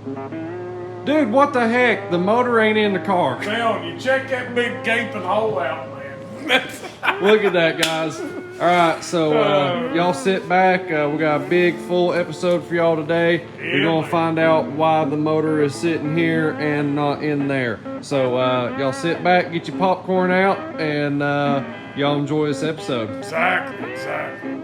Dude, what the heck? The motor ain't in the car. I'm telling you, check that big gaping hole out, man. Look at that, guys. All right, so y'all sit back. We got a big, full episode for y'all today. We're going to find out why the motor is sitting here and not in there. So y'all sit back, get your popcorn out, and y'all enjoy this episode. Exactly, exactly.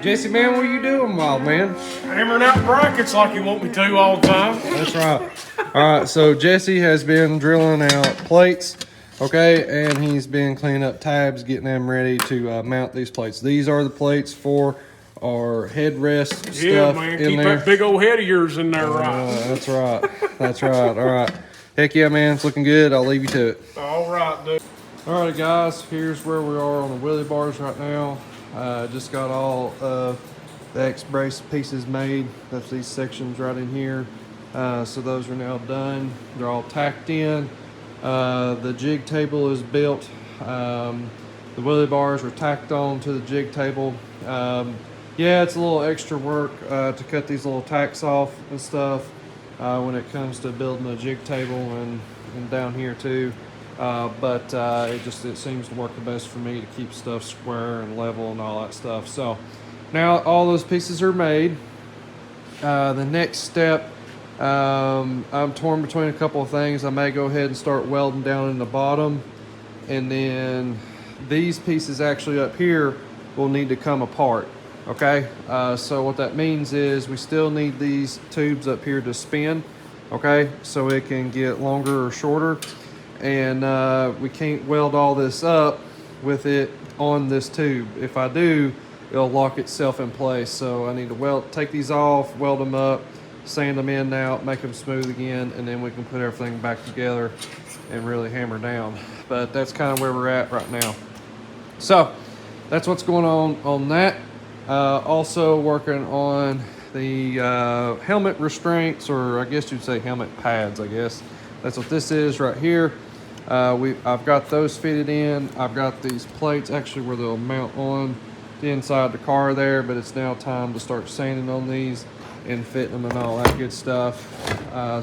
Jesse, man, what are you doing, wild man? Hammering out brackets like you want me to all the time. That's right. All right, so Jesse has been drilling out plates, okay, and he's been cleaning up tabs, getting them ready to mount these plates. These are the plates for our headrest stuff man, in keep there. that big old head of yours in there, right? That's right. That's right. All right. Heck yeah, man. It's looking good. I'll leave you to it. All right, dude. All right, guys. Here's where we are on the wheelie bars right now. Just got all the X-brace pieces made. That's these sections right in here. So those are now done. They're all tacked in. The jig table is built. The wheelie bars are tacked on to the jig table. Yeah, it's a little extra work to cut these little tacks off and stuff when it comes to building a jig table and down here too. But it seems to work the best for me to keep stuff square and level and all that stuff. So now all those pieces are made. The next step, I'm torn between a couple of things. I may go ahead and start welding down in the bottom, and then these pieces actually up here will need to come apart. Okay, so what that means is we still need these tubes up here to spin, okay, so it can get longer or shorter. And we can't weld all this up with it on this tube. If I do, it'll lock itself in place. So I need to take these off, weld them up, sand them in now, make them smooth again, and then we can put everything back together and really hammer down. But that's kind of where we're at right now. So that's what's going on that. Also working on the helmet restraints, or I guess you'd say helmet pads, I guess. That's what this is right here. I've got those fitted in. I've got these plates actually where they'll mount on the inside the car there, but it's now time to start sanding on these and fitting them and all that good stuff.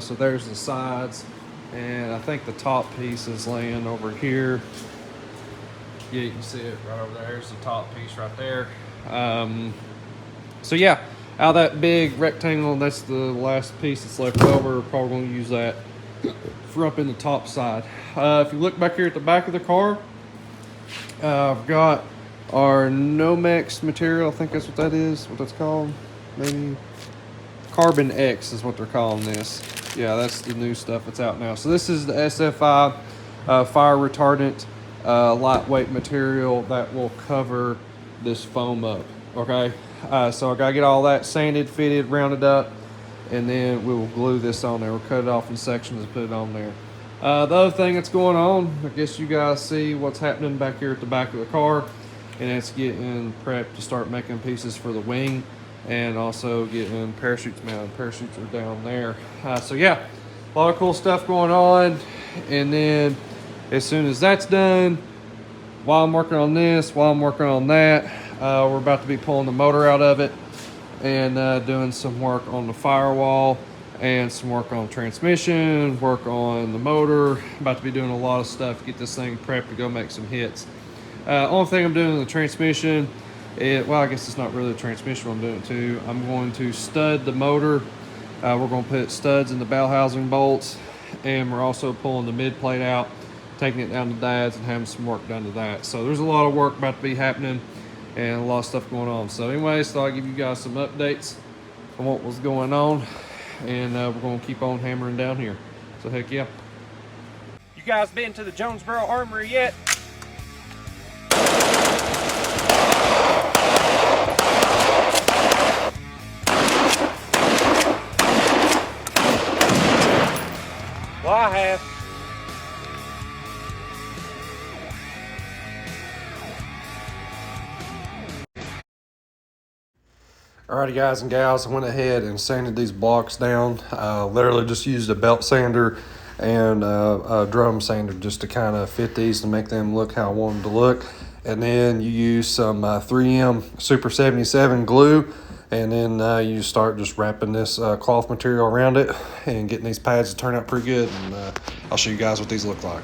So there's the sides, and I think the top piece is laying over here. Yeah, you can see it right over there. There's the top piece right there. So yeah, out of that big rectangle, that's the last piece that's left over. We're probably going to use that for up in the top side. If you look back here at the back of the car, I've got our Nomex material. I think that's what that is, what that's called. Maybe Carbon X is what they're calling this. Yeah, that's the new stuff that's out now. So this is the SFI fire retardant lightweight material that will cover this foam up. Okay, so I gotta get all that sanded, fitted, rounded up, and then we will glue this on there. We'll cut it off in sections and put it on there. The other thing that's going on, I guess you guys see what's happening back here at the back of the car, and it's getting prepped to start making pieces for the wing, and also getting parachutes mounted. Parachutes are down there. So yeah, a lot of cool stuff going on. And then as soon as that's done, while I'm working on this, while I'm working on that, we're about to be pulling the motor out of it and doing some work on the firewall and some work on transmission, work on the motor. About to be doing a lot of stuff to get this thing prepped to go make some hits. Only thing I'm doing in the transmission, well, I guess it's not really the transmission I'm doing it to. I'm going to stud the motor. We're going to put studs in the bell housing bolts, and we're also pulling the mid plate out, taking it down to dads and having some work done to that. So there's a lot of work about to be happening and a lot of stuff going on. So anyways, thought I'd give you guys some updates on what was going on, and we're going to keep on hammering down here. So heck yeah. You guys been to the Jonesborough Armory yet? Well, I have. Alrighty guys and gals, I went ahead and sanded these blocks down. Literally just used a belt sander and a drum sander just to kind of fit these to make them look how I want them to look. And then you use some 3M Super 77 glue, and then you start just wrapping this cloth material around it and getting these pads to turn out pretty good. And I'll show you guys what these look like.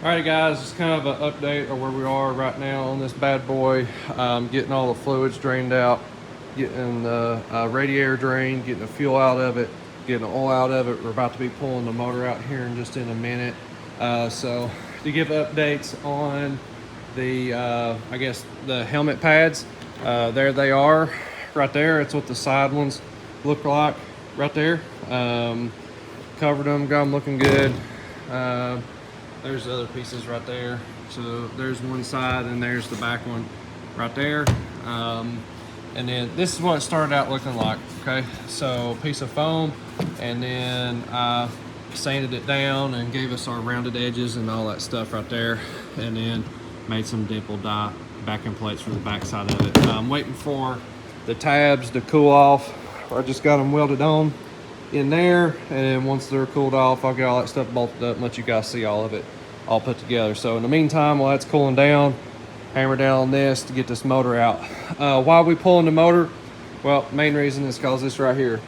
Alrighty guys, it's kind of an update of where we are right now on this bad boy. Getting all the fluids drained out, getting the radiator drained, getting the fuel out of it, getting the oil out of it. We're about to be pulling the motor out here in just in a minute. So to give updates on the, I guess the helmet pads, there they are right there. It's what the side ones look like right there. Covered them, got them looking good. There's the other pieces right there. So there's one side and there's the back one right there. And then this is what it started out looking like, okay? So piece of foam, and then I sanded it down and gave us our rounded edges and all that stuff right there, and then made some dimple die backing plates for the back side of it. I'm waiting for the tabs to cool off. I just got them welded on in there, and then once they're cooled off, I'll get all that stuff bolted up and let you guys see all of it all put together. So in the meantime, while that's cooling down, hammer down on this to get this motor out. Why are we pulling the motor? Well, main reason is because this right here.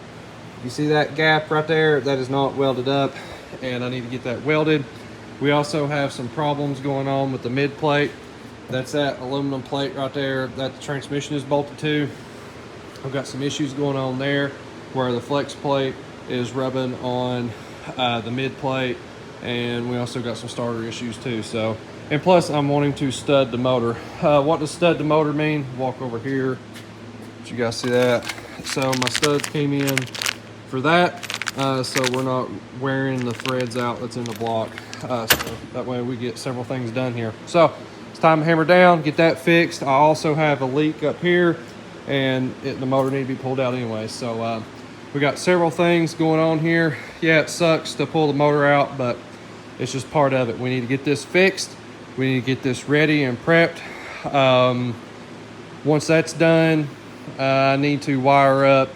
You see that gap right there? That is not welded up, and I need to get that welded. We also have some problems going on with the mid plate. That's that aluminum plate right there that the transmission is bolted to. I've got some issues going on there where the flex plate is rubbing on the mid plate, and we also got some starter issues too. So, and plus I'm wanting to stud the motor. What does stud the motor mean? Walk over here, let you guys see that. So my studs came in for that, so we're not wearing the threads out that's in the block. So that way we get several things done here. So it's time to hammer down, get that fixed. I also have a leak up here, and the motor need to be pulled out anyway. So we got several things going on here. Yeah, it sucks to pull the motor out, but it's just part of it. We need to get this fixed. We need to get this ready and prepped. Once that's done, I need to wire up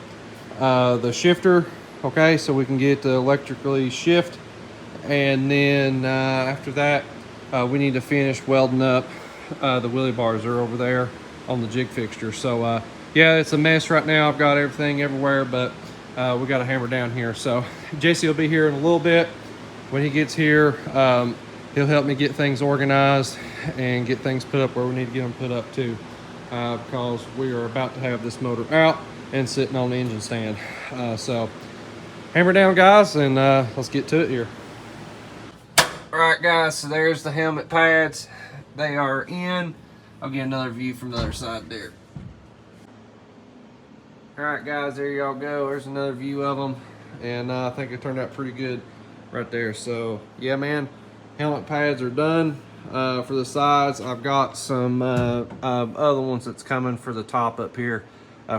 the shifter, okay, so we can get the electrically shift. And then after that, we need to finish welding up the wheelie bars. Are over there on the jig fixture. So yeah, it's a mess right now. I've got everything everywhere, but we got to hammer down here. So Jesse will be here in a little bit. When he gets here, he'll help me get things organized and get things put up where we need to get them put up too, because we are about to have this motor out and sitting on the engine stand. So hammer down, guys, and let's get to it here. All right, guys, so there's the helmet pads. They are in. I'll get another view from the other side there. All right, guys, there y'all go. There's another view of them, and I think it turned out pretty good right there. So yeah, man, helmet pads are done for the sides. I've got some other ones that's coming for the top up here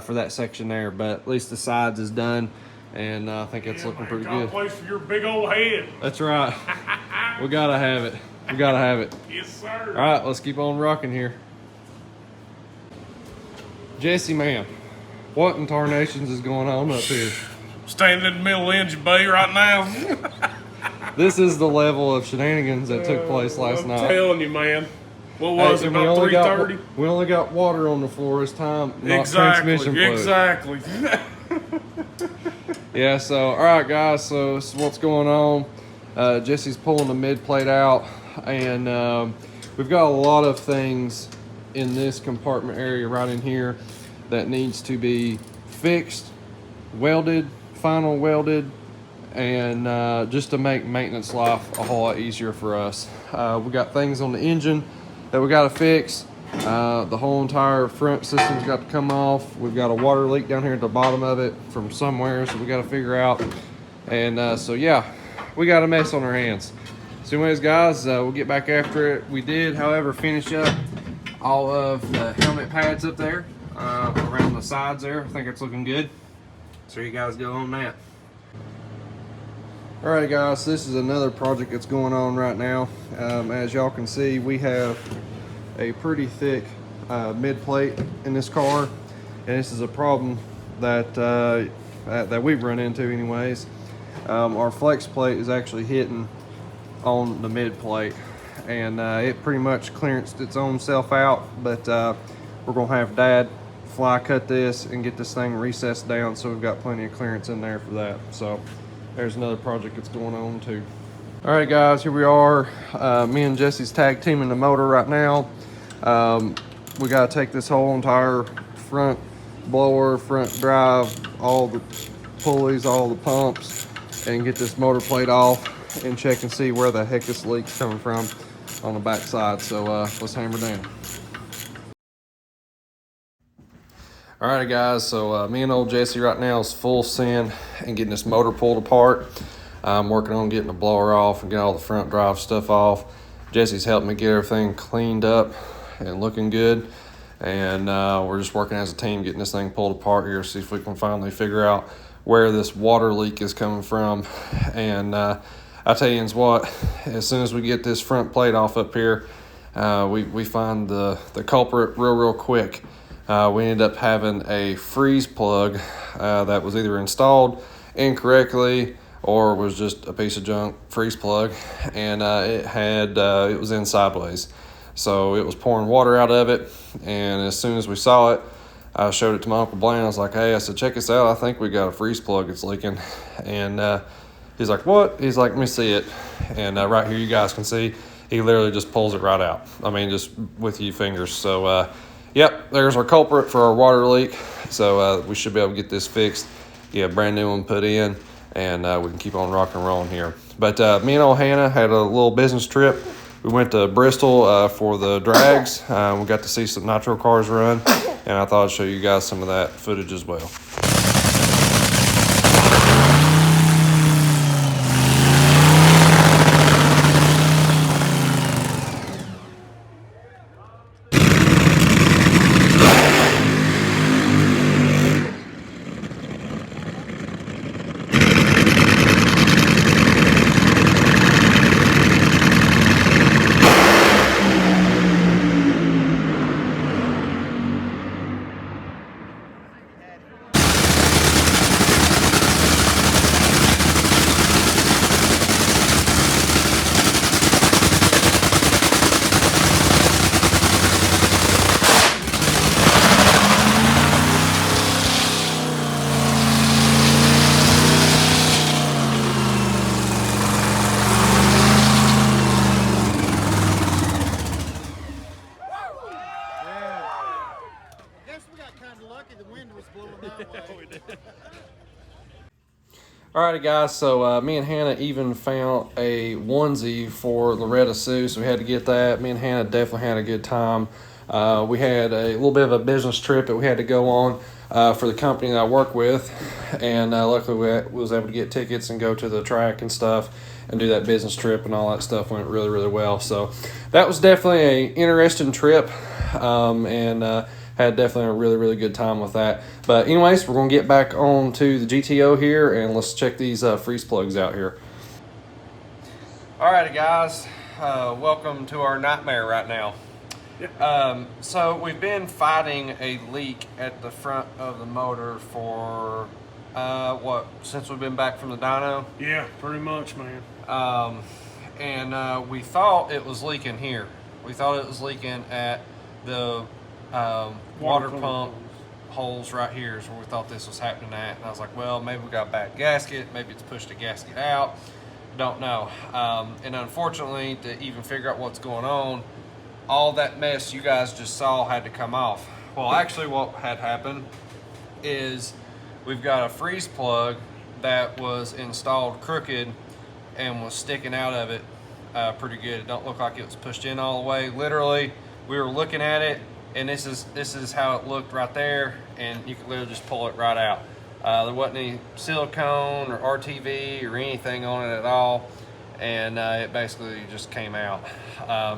for that section there, but at least the sides is done, and I think it's looking pretty good. Place for your big old head. That's right. We gotta have it. We gotta have it. Yes, sir. All right, let's keep on rocking here. Jesse, man, what in tarnations is going on up here? Standing in the middle of the engine bay right now. This is the level of shenanigans that took place last night. I'm telling you, man. What was it, about 3:30? We only got water on the floor this time, not transmission fluid. Exactly. Yeah, so, all right, guys, so this is what's going on. Jesse's pulling the mid plate out, and we've got a lot of things in this compartment area right in here that needs to be fixed, welded, final welded, and just to make maintenance life a whole lot easier for us. We got things on the engine that we got to fix. The whole entire front system's got to come off. We've got a water leak down here at the bottom of it from somewhere, so we got to figure out. And so yeah, we got a mess on our hands. So anyways, guys, we'll get back after it. We did, however, finish up all of the helmet pads up there around the sides there. I think it's looking good. So you guys go on that. Alright, guys, this is another project that's going on right now. As y'all can see, we have a pretty thick mid plate in this car, and this is a problem that we've run into anyways. Our flex plate is actually hitting on the mid plate, and it pretty much clearanced its own self out, but we're gonna have Dad fly cut this and get this thing recessed down so we've got plenty of clearance in there for that. So there's another project that's going on too. All right guys, here we are. Me and Jesse's tag teaming the motor right now. We got to take this whole entire front blower, front drive, all the pulleys, all the pumps, and get this motor plate off and check and see where the heck this leak's coming from on the back side. So let's hammer down. All right guys, so me and old Jesse right now is full send and getting this motor pulled apart. I'm working on getting the blower off and getting all the front drive stuff off. Jesse's helping me get everything cleaned up and looking good. And we're just working as a team getting this thing pulled apart here, see if we can finally figure out where this water leak is coming from. And I tell you what, as soon as we get this front plate off up here, we find the culprit real quick. We ended up having a freeze plug that was either installed incorrectly or was just a piece of junk freeze plug, and it was in sideways. So it was pouring water out of it, and as soon as we saw it, I showed it to my Uncle Blaine. I was like, hey, I said, check this out. I think we got a freeze plug that's leaking. And he's like, what? He's like, let me see it. And right here you guys can see, he literally just pulls it right out. I mean, just with your fingers. So, yep, there's our culprit for our water leak. So we should be able to get this fixed, get a brand new one put in, and we can keep on rocking and rolling here. But me and old Hannah had a little business trip. We went to Bristol for the drags. We got to see some nitro cars run, and I thought I'd show you guys some of that footage as well. Alrighty guys, so me and Hannah even found a onesie for Loretta Sue, so we had to get that. Me and Hannah definitely had a good time. We had a little bit of a business trip that we had to go on for the company that I work with, and luckily we was able to get tickets and go to the track and stuff and do that business trip, and all that stuff went really well. So that was definitely an interesting trip, and had definitely a really good time with that. But anyways, we're gonna get back on to the GTO here, and let's check these freeze plugs out here. Alrighty guys, welcome to our nightmare right now. So we've been fighting a leak at the front of the motor for since we've been back from the dyno? Yeah, pretty much, man. And we thought it was leaking here. We thought it was leaking at the water pump holes right here is where we thought this was happening at. And I was like, well, maybe we got a bad gasket, maybe it's pushed a gasket out, don't know. And unfortunately, to even figure out what's going on, all that mess you guys just saw had to come off. Well, actually what had happened is we've got a freeze plug that was installed crooked and was sticking out of it pretty good. It don't look like it was pushed in all the way. Literally, we were looking at it, and this is how it looked right there, and you could literally just pull it right out. There wasn't any silicone or RTV or anything on it at all, and it basically just came out.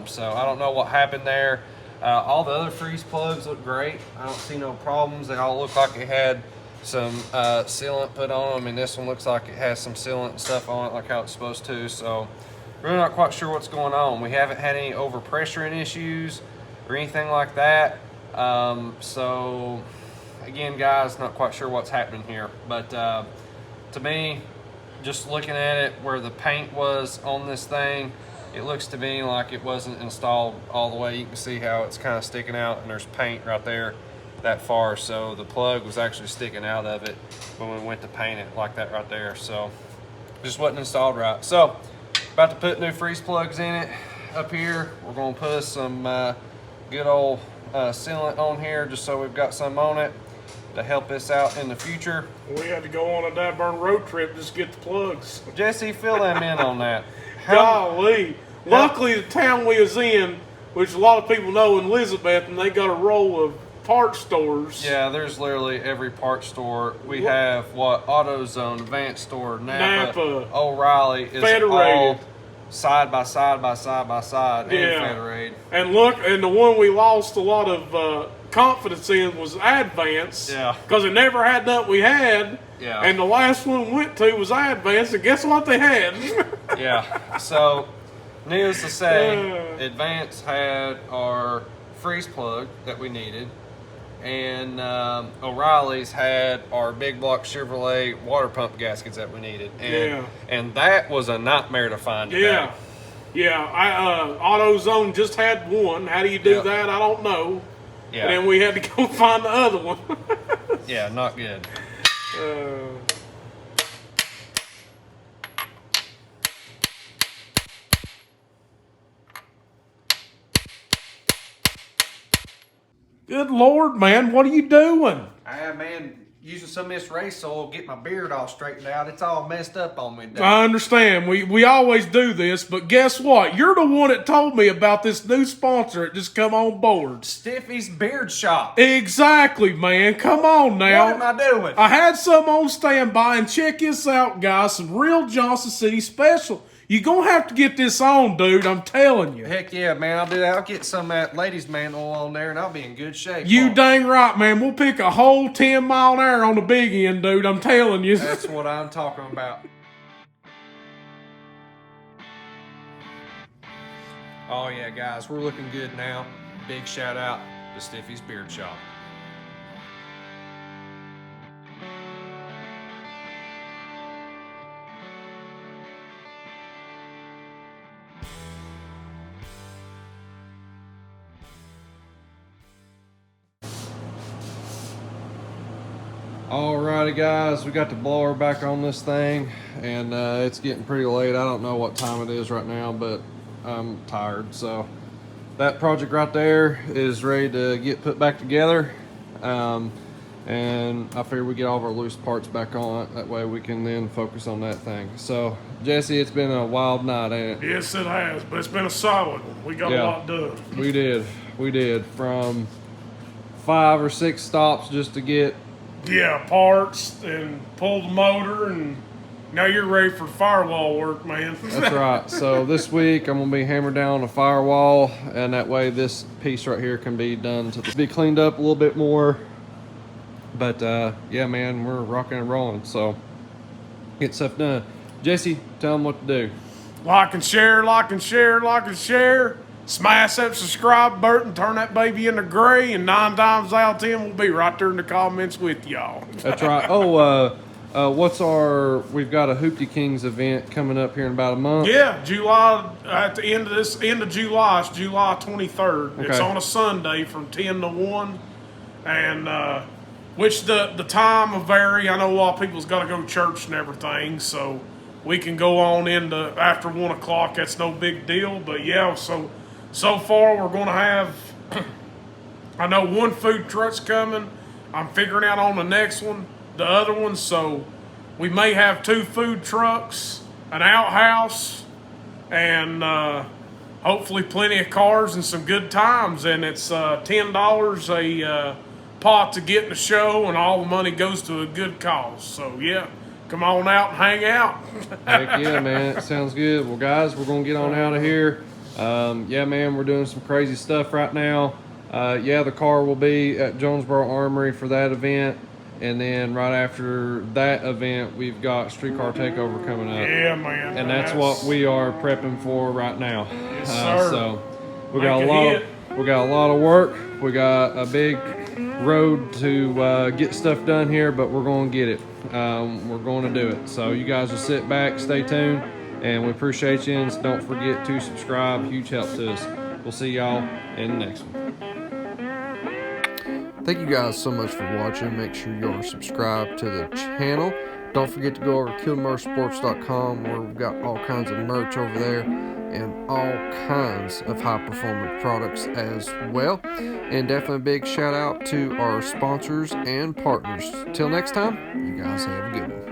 So I don't know what happened there. All the other freeze plugs look great. I don't see no problems. They all look like it had some sealant put on them, and this one looks like it has some sealant and stuff on it like how it's supposed to. So really not quite sure what's going on. We haven't had any overpressuring issues or anything like that. So again, guys, not quite sure what's happening here, but to me, just looking at it where the paint was on this thing, it looks to me like it wasn't installed all the way. You can see how it's kind of sticking out, and there's paint right there that far, so the plug was actually sticking out of it when we went to paint it like that right there. So just wasn't installed right. So about to put new freeze plugs in it up here. We're going to put some good old sealant on here just so we've got some on it to help us out in the future. We had to go on a Dagburn road trip just to get the plugs. Jesse, fill them in on that. Golly. Luckily, the town we was in, which a lot of people know in Elizabeth, and they got a roll of parts stores. Yeah, there's literally every parts store. We have AutoZone, Advanced Store, Napa, O'Reilly is Federated. all side by side by side by side, and Federated. And look, and the one we lost a lot of confidence in was Advance. Yeah. Because it never had nothing we had. Yeah. And the last one we went to was Advance, and guess what they had? Yeah. So, needless to say, Advance had our freeze plug that we needed, and O'Reilly's had our big block Chevrolet water pump gaskets that we needed. And that was a nightmare to find today. Yeah. AutoZone just had one. How do you do that? I don't know. Yeah. And then we had to go find the other one. Yeah, not good. Good Lord, man, what are you doing? Man, using some of this race oil, get my beard all straightened out. It's all messed up on me today. I understand. We always do this, but guess what? You're the one that told me about this new sponsor that just come on board. Stiffy's Beard Shop. Exactly, man. Come on now. What am I doing? I had some on standby, and check this out, guys. Some real Johnson City special. You're going to have to get this on, dude. I'm telling you. Heck yeah, man. I'll do that. I'll get some of that ladies' man oil on there, and I'll be in good shape. You dang right, man. We'll pick a whole 10 mile an hour on the big end, dude. I'm telling you. That's what I'm talking about. Oh, yeah, guys. We're looking good now. Big shout out to Stiffy's Beard Shop. Alrighty guys, we got the blower back on this thing, and it's getting pretty late. I don't know what time it is right now, but I'm tired. So that project right there is ready to get put back together, and I figure we get all of our loose parts back on it. That way we can then focus on that thing. So Jesse, it's been a wild night, ain't it? Yes, it has, but it's been a solid one. We got a lot done. We did from 5 or 6 stops just to get parts and pull the motor, and now you're ready for firewall work, man. That's right. So this week I'm gonna be hammered down on a firewall, and that way this piece right here can be done to be cleaned up a little bit more. But yeah, man, we're rocking and rolling. So get stuff done. Jesse, tell them what to do. Like and share, like and share, like and share. Smash that subscribe button, turn that baby into gray, and 9 times out of 10 we'll be right there in the comments with y'all. That's right. We've got a Hoopty Kings event coming up here in about a month. Yeah, July, at the end of July, it's July 23rd. Okay. It's on a Sunday from 10 to 1, and which the time will vary. I know a lot of people's got to go to church and everything, so we can go on into after 1 o'clock. That's no big deal, but yeah, so far we're going to have, I know one food truck's coming. I'm figuring out on the next one, the other one, so we may have 2 food trucks, an outhouse, and hopefully plenty of cars and some good times. And it's $10 a pot to get in the show, and all the money goes to a good cause. So yeah, come on out and hang out. Heck yeah, man. It sounds good. Well, guys, we're going to get on out of here. Yeah, man, we're doing some crazy stuff right now. Yeah, the car will be at Jonesborough Armory for that event. And then right after that event, we've got Streetcar Takeover coming up. Yeah, man. And that's what we are prepping for right now. Yes, sir. So we got a lot of work. We got a big road to get stuff done here, but we're going to get it. We're going to do it. So you guys will sit back, stay tuned, and we appreciate you. And don't forget to subscribe. Huge help to us. We'll see y'all in the next one. Thank you guys so much for watching. Make sure you are subscribed to the channel. Don't forget to go over to KilmerSports.com, where we've got all kinds of merch over there and all kinds of high performance products as well. And definitely a big shout out to our sponsors and partners. Till next time, you guys have a good one.